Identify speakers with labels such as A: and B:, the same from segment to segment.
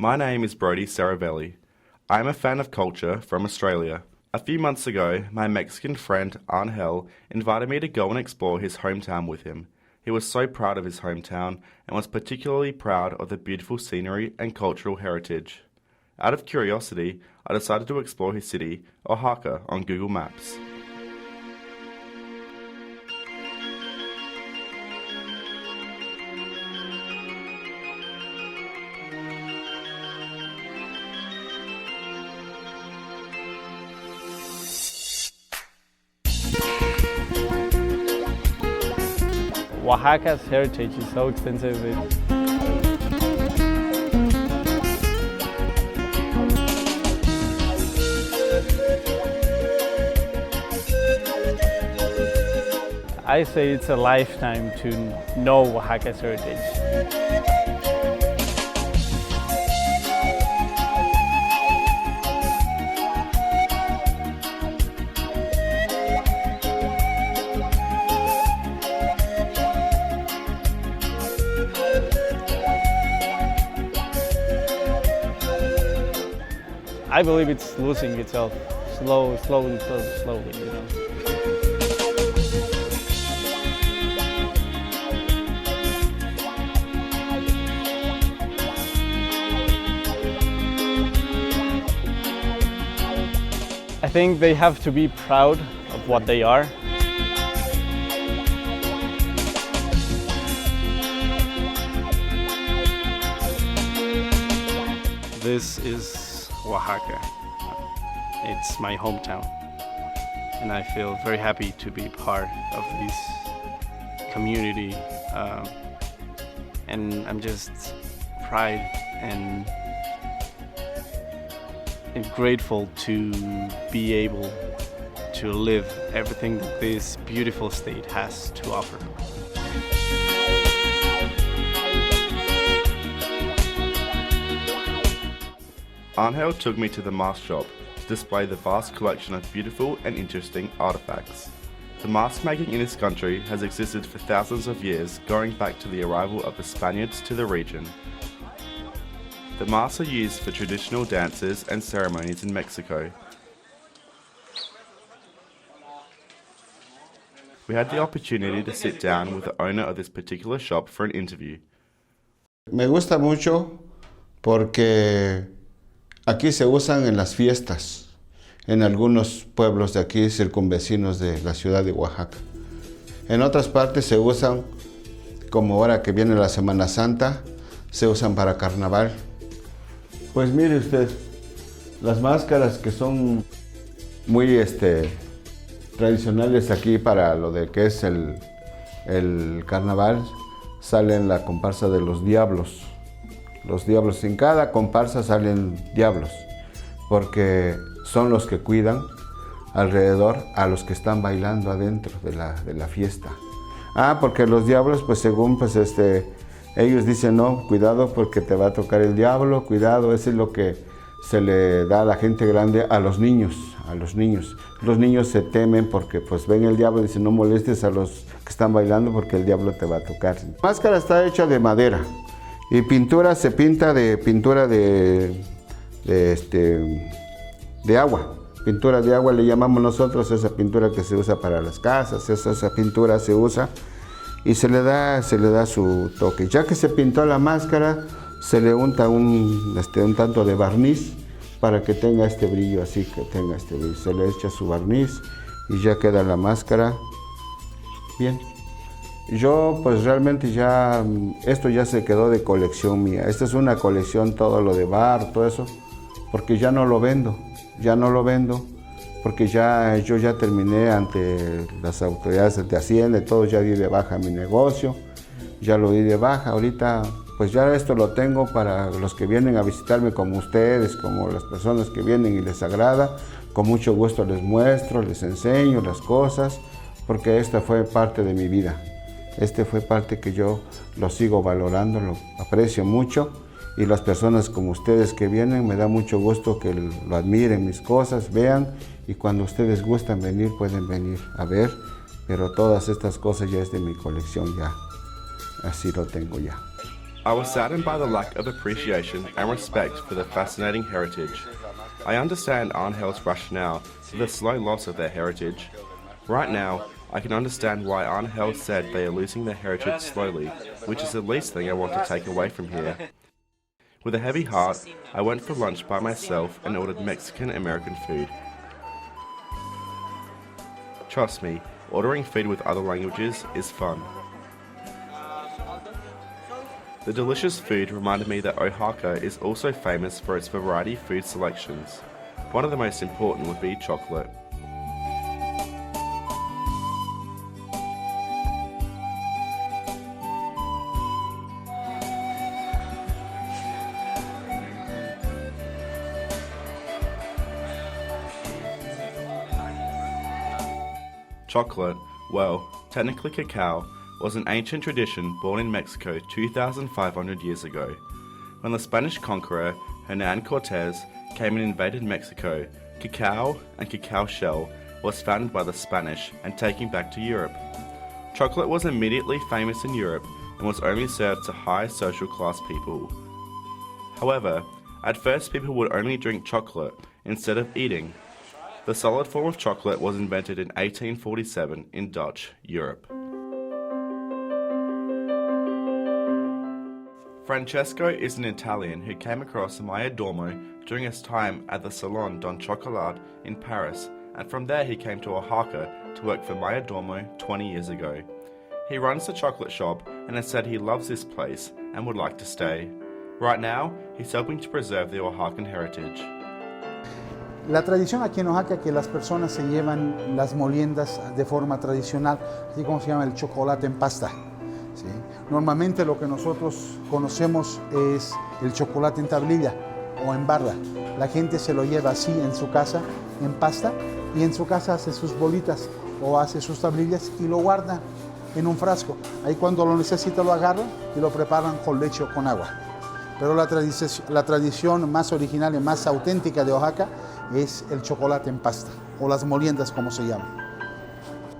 A: My name is Brody Saravelli. I am a fan of culture from Australia. A few months ago, my Mexican friend Angel invited me to go and explore his hometown with him. He was so proud of his hometown and was particularly proud of the beautiful scenery and cultural heritage. Out of curiosity, I decided to explore his city, Oaxaca, on Google Maps.
B: Oaxaca's heritage is so extensive. I say it's a lifetime to know Oaxaca's heritage. I believe it's losing itself slowly, you know. I think they have to be proud of what they are. This is Oaxaca. It's my hometown, and I feel very happy to be part of this community, and I'm just proud and grateful to be able to live everything that this beautiful state has to offer.
A: Angel took me to the mask shop to display the vast collection of beautiful and interesting artifacts. The mask making in this country has existed for thousands of years, going back to the arrival of the Spaniards to the region. The masks are used for traditional dances and ceremonies in Mexico. We had the opportunity to sit down with the owner of this particular shop for an interview.
C: Me gusta mucho porque aquí se usan en las fiestas, en algunos pueblos de aquí circunvecinos de la ciudad de Oaxaca. En otras partes se usan, como ahora que viene la Semana Santa, se usan para carnaval. Pues mire usted, las máscaras que son muy tradicionales aquí para lo de que es el carnaval, salen la comparsa de los diablos. Los diablos, en cada comparsa salen diablos, porque son los que cuidan alrededor a los que están bailando adentro de la fiesta. Porque los diablos, pues según ellos dicen, no, cuidado porque te va a tocar el diablo, cuidado, eso es lo que se le da a la gente grande, a los niños. Los niños se temen porque pues ven el diablo y dicen, no molestes a los que están bailando porque el diablo te va a tocar. La máscara está hecha de madera. Y pintura se pinta de pintura de agua. Pintura de agua le llamamos nosotros, esa pintura que se usa para las casas, esa pintura se usa y se le da su toque. Ya que se pintó la máscara, se le unta un tanto de barniz para que tenga este brillo, así que tenga este brillo. Se le echa su barniz y ya queda la máscara bien. Yo pues realmente esto ya se quedó de colección mía. Esta es una colección, todo lo de bar, todo eso, porque ya no lo vendo, porque yo ya terminé ante las autoridades de Hacienda y todo, ya di de baja mi negocio, ya lo di de baja. Ahorita pues ya esto lo tengo para los que vienen a visitarme como ustedes, como las personas que vienen y les agrada, con mucho gusto les muestro, les enseño las cosas, porque esta fue parte de mi vida. Fue parte que yo lo sigo valorando, lo aprecio mucho, y las personas como ustedes que vienen, me da mucho gusto que lo admiren mis cosas, vean, y cuando ustedes gustan venir, pueden venir a ver, pero todas estas cosas ya es de mi colección, ya, así lo tengo ya.
A: I was saddened by the lack of appreciation and respect for the fascinating heritage. I understand Angel's rationale for the slow loss of their heritage. Right now, I can understand why Angel said they are losing their heritage slowly, which is the least thing I want to take away from here. With a heavy heart, I went for lunch by myself and ordered Mexican-American food. Trust me, ordering food with other languages is fun. The delicious food reminded me that Oaxaca is also famous for its variety food selections. One of the most important would be chocolate. Chocolate, well, technically cacao, was an ancient tradition born in Mexico 2,500 years ago. When the Spanish conqueror Hernán Cortés came and invaded Mexico, cacao and cacao shell was founded by the Spanish and taken back to Europe. Chocolate was immediately famous in Europe and was only served to high social class people. However, at first people would only drink chocolate instead of eating. The solid form of chocolate was invented in 1847 in Dutch Europe. Francesco is an Italian who came across Mayordomo during his time at the Salon d'un Chocolat in Paris, and from there he came to Oaxaca to work for Mayordomo 20 years ago. He runs the chocolate shop and has said he loves this place and would like to stay. Right now, he's helping to preserve the Oaxacan heritage.
D: La tradición aquí en Oaxaca es que las personas se llevan las moliendas de forma tradicional, así como se llama el chocolate en pasta. ¿Sí? Normalmente lo que nosotros conocemos es el chocolate en tablilla o en barra. La gente se lo lleva así en su casa, en pasta, y en su casa hace sus bolitas o hace sus tablillas y lo guarda en un frasco. Ahí cuando lo necesita lo agarran y lo preparan con leche o con agua. Pero la tradición más original y más auténtica de Oaxaca es el chocolate en pasta, o las moliendas como se llaman.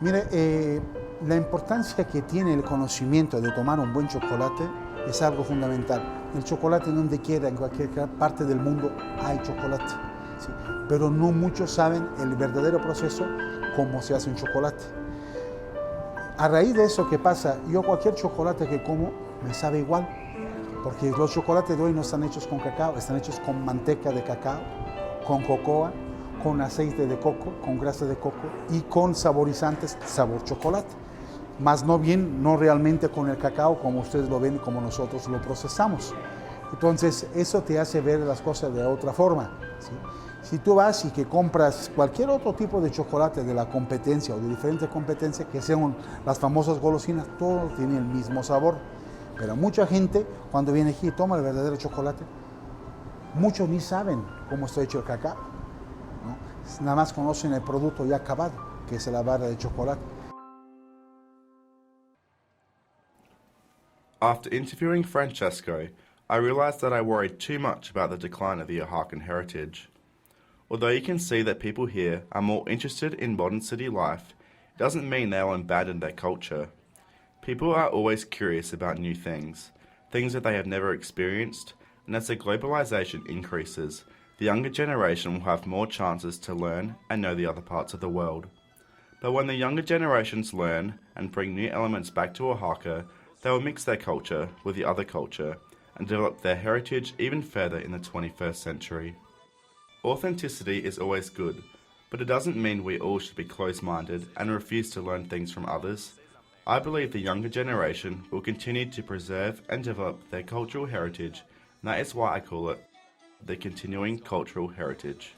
D: Mire, la importancia que tiene el conocimiento de tomar un buen chocolate es algo fundamental. El chocolate donde quiera, en cualquier parte del mundo, hay chocolate. ¿Sí? Pero no muchos saben el verdadero proceso, cómo se hace un chocolate. A raíz de eso que pasa, yo cualquier chocolate que como me sabe igual. Porque los chocolates de hoy no están hechos con cacao, están hechos con manteca de cacao, con cocoa, con aceite de coco, con grasa de coco y con saborizantes sabor chocolate. Más no realmente con el cacao como ustedes lo ven, como nosotros lo procesamos. Entonces eso te hace ver las cosas de otra forma. ¿Sí? Si tú vas y que compras cualquier otro tipo de chocolate de la competencia o de diferentes competencias, que sean las famosas golosinas, todo tiene el mismo sabor. Pero mucha gente, cuando viene aquí y toma el verdadero chocolate, muchos ni saben cómo está hecho el cacao, ¿no? Nada más conocen el producto ya acabado, que es la barra de chocolate.
A: After interviewing Francesco, I realized that I worried too much about the decline of the Oaxacan heritage. Although you can see that people here are more interested in modern city life, it doesn't mean they'll abandon their culture. People are always curious about new things that they have never experienced, and as the globalization increases, the younger generation will have more chances to learn and know the other parts of the world. But when the younger generations learn and bring new elements back to Oaxaca, they will mix their culture with the other culture and develop their heritage even further in the 21st century. Authenticity is always good, but it doesn't mean we all should be closed-minded and refuse to learn things from others. I believe the younger generation will continue to preserve and develop their cultural heritage, and that is why I call it the continuing cultural heritage.